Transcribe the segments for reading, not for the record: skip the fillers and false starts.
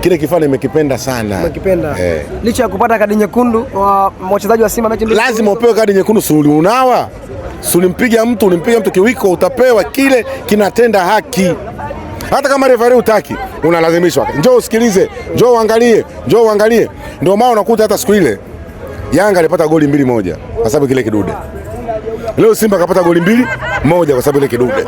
Kile kifaa nimekipenda sana. Umekipenda? Licha ya kupata kadi nyekundu wa wachezaji wa Simba mechi mbili. Lazima upewe kadi nyekundu, suli unawa. Ulimpiga mtu kiwiko, utapewa kile kinatenda haki. Hata kama referee utaki, unalazimishwa. Njoo usikilize, njoo uangalie. Ndio maana unakuta hata siku ile Yanga alipata goli 2-1 kwa sababu kile kidude. Leo Simba kapata goli 2-1 kwa sababu ile kidude.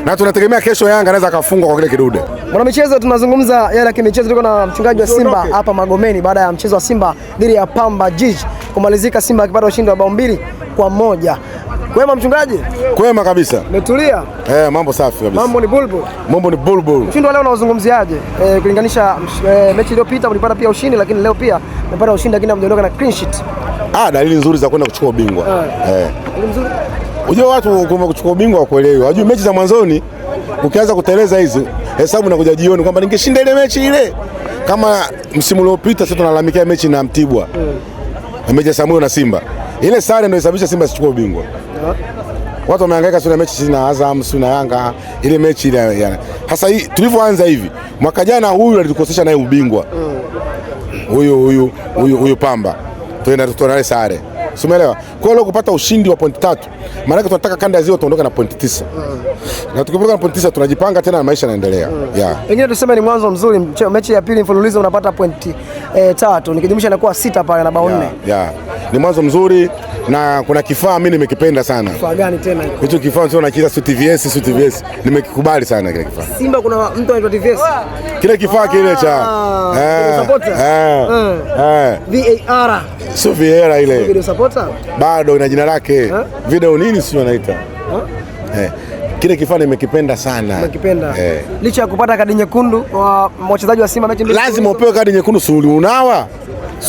Na tunategemea kesho Yanga anaweza akafungwa kwa kile kidude. Mwana michezo, tunazungumza yale ya kimichezo. Tuko na mchungaji wa Simba hapa Magomeni baada ya mchezo wa Simba dhidi ya Pamba Jiji kumalizika, Simba akipata ushindi wa bao 2-1. Kwema mchungaji? Kwema kabisa. Umetulia? Mambo safi kabisa. Mambo ni bulbul. Ushindi wa leo unaozungumziaje? Kulinganisha mechi iliyopita mlipata pia ushindi, lakini leo pia mmepata ushindi lakini hamjaondoka na clean sheet. Dalili nzuri za kwenda kuchukua ubingwa. Dalili nzuri. Unajua watu kwa kuchukua ubingwa wakuelewi. Unajua mechi za mwanzoni ukianza kuteleza hizi hesabu na kuja jioni kwamba ningeshinda ile mechi ile. Kama msimu uliopita sasa tunalalamikia mechi na Mtibwa. Mechi ya Samuel na Simba. Ile sare ndio isababisha Simba sichukue ubingwa. Watu wamehangaika sana mechi na Azam, na Yanga, ile mechi ile. Sasa hii tulivyoanza hivi, mwaka jana huyu alitukosesha naye ubingwa. Huyu Pamba. Tunaenda naye sare. Umeelewa? Kwa hiyo kupata ushindi wa pointi 3, maana yake tunataka kanda ya ziwa tuondoke na pointi 9. Na tukiondoka na pointi 9 tunajipanga tena na maisha yanaendelea. Pengine tuseme ni mwanzo mzuri, mechi ya pili mfululizo unapata pointi 3, nikijumlisha inakuwa 6 pale na bao 4. Ni mwanzo mzuri na kuna kifaa mimi nimekipenda sana. Kifaa gani tena? Hicho kifaa sio nakiita TVS, nimekikubali sana kile kifaa. Simba kuna mtu anaitwa TVS. Kile kifaa kile cha VAR. Sio VAR ile. Video supporter? Bado ina jina lake. Video nini sio anaita? Kile kifaa nimekipenda sana. Umekipenda? Licha ya kupata kadi nyekundu wa wachezaji wa Simba mechi mbili. Lazima upewe kadi nyekundu, suli unawa.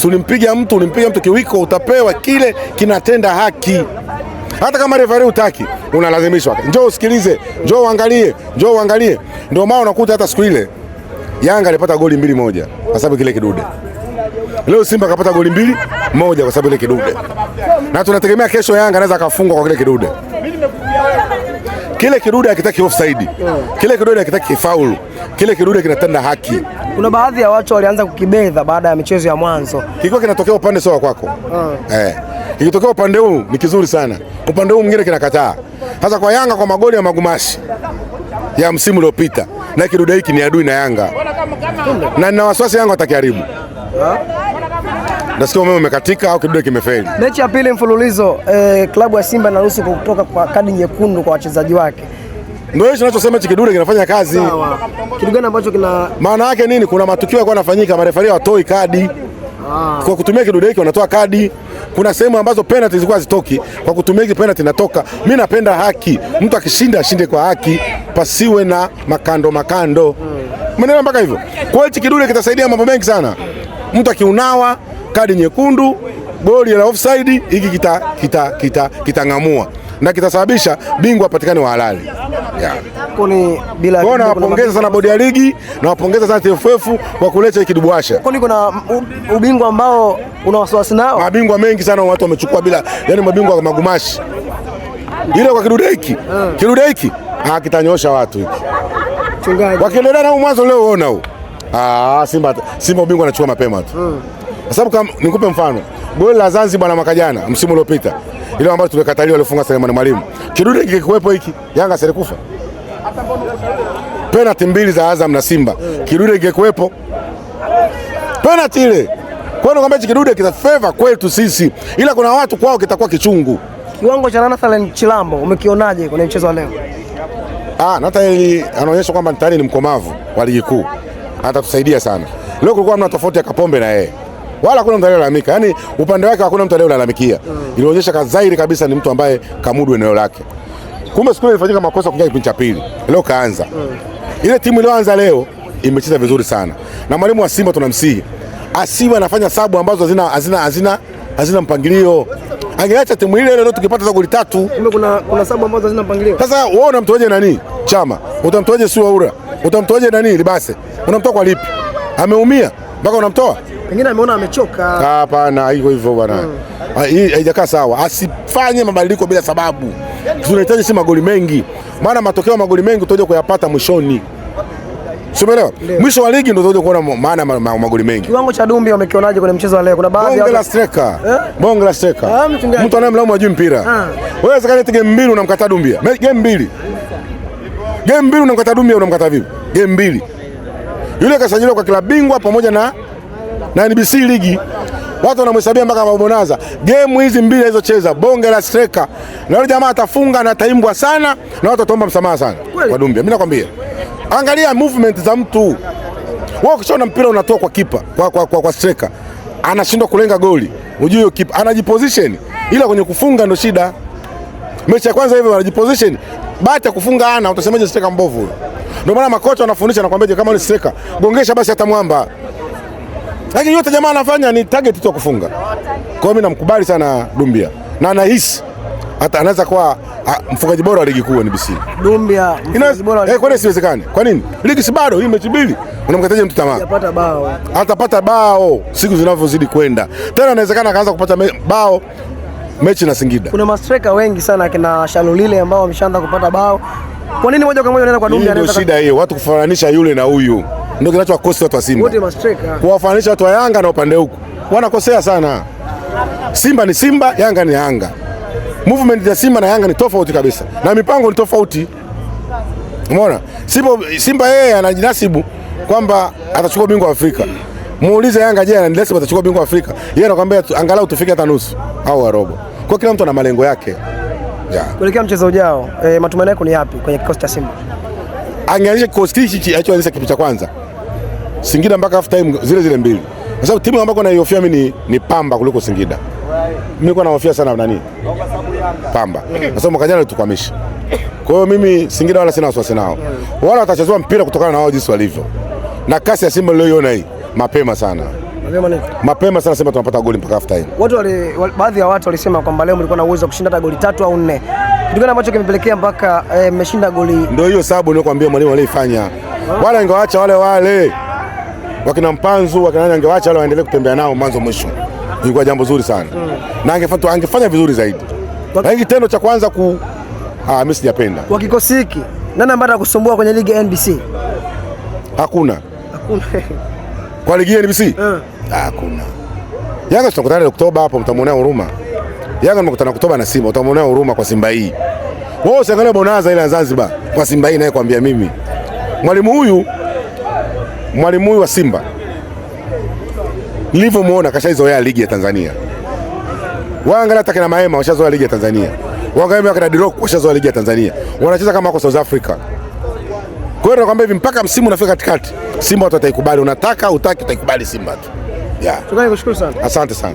Ulimpiga mtu kiwiko, utapewa kile kinatenda haki. Hata kama referee utaki, unalazimishwa. Njoo usikilize, njoo uangalie. Ndio maana unakuta hata siku ile Yanga alipata goli 2-1 kwa sababu kile kidude. Leo Simba kapata goli 2-1 kwa sababu ile kidude. Na tunategemea kesho Yanga anaweza akafungwa kwa kile kidude. Kile kidude hakitaki offside. Kile kidude hakitaki faulu. Kile kidude kinatenda haki. Kuna baadhi ya watu walianza kukibeza baada ya michezo ya mwanzo. Kilikuwa kinatokea upande sawa kwako. Ikitokea upande huu ni kizuri sana. Upande huu mwingine kinakataa. Sasa kwa Yanga kwa magoli ya magumashi ya msimu uliopita, na kidude hiki ni adui na Yanga. Na nina wasiwasi Yanga watakiharibu. Nasikia umeme umekatika au kidude kimefeli. Mechi ya pili mfululizo klabu ya Simba inaruhusu kutoka kwa kadi nyekundu kwa wachezaji wake. Ndio hicho tunachosema hichi kidude kinafanya kazi. Sawa. Kitu gani ambacho kina maana yake nini? Kuna matukio yalikuwa yanafanyika, marefari watoi kadi. Kwa kutumia kidude hiki wanatoa kadi. Kuna sehemu ambazo penalty zilikuwa zitoki, kwa kutumia hiki penalty inatoka. Mimi napenda haki. Mtu akishinda ashinde kwa haki, pasiwe na makando. Umeelewa mpaka hivyo? Kwa hiyo kidude kitasaidia mambo mengi sana. Mtu akiunawa kadi nyekundu, goli la offside, hiki kitang'amua na kitasababisha bingwa apatikane wa halali. Kwa nawapongeza sana bodi ya ligi, nawapongeza sana TFF kwa kuleta hiki kidubuasha. Kwani kuna ubingwa ambao una wasiwasi nao? Mabingwa mengi sana watu wamechukua bila, yani mabingwa wa magumashi. Ile kwa kidude hiki kitanyosha watu hiki. Mchungaji. Wakiendelea na mwanzo leo uona huu. Simba ubingwa anachukua mapema tu. Kwa sababu kama nikupe mfano, goli la Zanzibar na mwaka jana msimu uliopita, ile ambayo tulikataliwa alifunga Selemani Mwalimu. Kidude kingekuwepo hiki, Yanga selekufa. Penalty 2 za Azam na Simba. Kidude kingekuwepo. Penalty ile. Kwa hiyo kwamba kidude kita favor kwetu sisi. Ila kuna watu kwao kitakuwa kichungu. Kiwango cha Nathan Chilambo umekionaje kwenye mchezo wa leo? Nathan anaonyesha kwamba tayari ni mkomavu wa ligi kuu. Atatusaidia sana. Leo kulikuwa hamna tofauti ya Kapombe na yeye. Wala hakuna mtu aliyelalamika. Yaani upande wake hakuna mtu aliyelalamikia. Ilionyesha kadhairi kabisa ni mtu ambaye kamudu eneo lake. Kumbe siku ile ilifanyika makosa kuingia kipindi cha pili. Leo kaanza. Ile timu iliyoanza leo imecheza vizuri sana. Na mwalimu wa Simba tunamsihi asiwe anafanya sabu ambazo hazina mpangilio. Angeacha timu ile leo tukipata goli 3. Kuna sabu ambazo hazina mpangilio. Sasa wewe unamtoaje nani? Chama. Utamtoaje Suaura? Utamtoaje nani? Libase. Unamtoa kwa lipi? Ameumia mpaka unamtoa? Pengine ameona amechoka. Hapana, hivyo bwana. Hii haijakaa sawa. Asifanye mabadiliko bila sababu. Tunahitaji si magoli mengi. Maana matokeo magoli mengi tutaje kuyapata mwishoni. Umeelewa? Mwisho wa ligi ndio utakuja kuona maana magoli mengi. Kiwango cha Dumbia umekionaje kwenye mchezo wa leo? Kuna baadhi ya bonge la striker. Bonge la striker. Mtu anayemlaumu ajui mpira. Wewe zakale game mbili unamkataa Dumbia. Game mbili. Game mbili unamkataa Dumbia, unamkataa vipi? Game mbili. Yule kasajiliwa kwa klabu bingwa pamoja na NBC ligi. Watu wanamhesabia mpaka mabonaza. Game hizi mbili alizocheza bonge la striker. Na yule jamaa atafunga na ataimbwa sana na watu wataomba msamaha sana kwa Dumbia. Mimi nakwambia. Angalia movement za mtu. Wao ukishaona mpira unatoa kwa kipa, kwa striker. Anashindwa kulenga goli. Unajua kipa anajiposition. Ila kwenye kufunga ndo shida. Mechi ya kwanza hivi anajiposition. Bahati ya kufunga ana utasemaje striker mbovu huyo. Ndio maana makocha wanafundisha na kwambia kama ni striker, gongesha basi hata mwamba. Lakini yote jamaa anafanya ni target tu kufunga. Kwa hiyo mimi namkubali sana Dumbia. Na anahisi hata anaweza kuwa mfungaji bora wa ligi kuu NBC. Dumbia mfungaji bora. Kwa nini siwezekani? Kwa nini? Ligi si bado hii mechi mbili. Unamkataje mtu tamaa? Atapata bao. Atapata bao siku zinavyozidi kwenda. Tena inawezekana akaanza kupata bao mechi na Singida. Kuna mastreka wengi sana kina Shalulile ambao wameshaanza kupata bao. Kwa nini moja kwa moja unaenda kwa Dumbia? Ndio shida hiyo, watu kufananisha yule na huyu. Ndio kinachowakosa watu wa Simba. Wote mastreka. Kuwafananisha watu wa Yanga na upande huku. Wanakosea sana. Simba ni Simba, Yanga ni Yanga. Movement ya Simba na Yanga ni tofauti kabisa. Na mipango ni tofauti. Umeona? Simba yeye anajinasibu kwamba atachukua bingwa wa Afrika. Muulize Yanga je, anajinasibu atachukua bingwa wa Afrika. Yeye anakuambia angalau tufike hata nusu au robo. Kwa kila mtu ana malengo yake. Kuelekea mchezo ujao, matumaini yako ni yapi kwenye kikosi cha Simba? Angeanzisha kikosi hichi alichoanzisha kitu cha kwanza. Singida mpaka half time zile mbili. Kwa sababu timu ambayo naihofia mimi ni Pamba kuliko Singida. Mimi nilikuwa nahofia sana nani? Pamba. Kwa sababu mwaka jana alitukwamisha. Kwa hiyo mimi Singida wala sina wasiwasi nao. Wala watachezwa mpira kutokana na wao jinsi walivyo. Na kasi ya Simba niliyoiona hii mapema sana. Mapema sana Simba tunapata goli mpaka half time. Baadhi ya watu walisema kwamba leo mlikuwa na uwezo wa kushinda hata goli 3 au 4. Kitu gani ambacho kimepelekea mpaka mmeshinda goli? Ndio hiyo sababu nilikwambia mwalimu alifanya. Wala angewaacha wale wakina Mpanzu wakina angewaacha wale waendelee kutembea nao mwanzo mwisho. Ilikuwa jambo zuri sana. Na angefanya vizuri zaidi. Lakini kitendo cha kwanza mimi sijapenda. Kwa kikosi hiki nani ambaye atakusumbua kwenye ligi ya NBC? Hakuna. Kwa ligi ya NBC? Hakuna. Yanga tutakutana Oktoba hapo, mtamuonea huruma. Yanga mkutana Oktoba na Simba, utamuonea huruma kwa Simba hii. Wewe usiangalie bonaza ile ya Zanzibar kwa Simba hii naye kwambia mimi. Mwalimu huyu wa Simba nilivyomuona kashaizoea ligi ya Tanzania. Waangalia hata kina Mahema washazoea ligi ya Tanzania. Waangalia kina Dirok washazoea ligi ya Tanzania. Wanacheza kama wako South Africa. Kwa hiyo nakwambia hivi mpaka msimu unafika katikati, Simba wataikubali. Unataka utaki utaikubali Simba tu. Tukaikushukuru sana. Asante sana.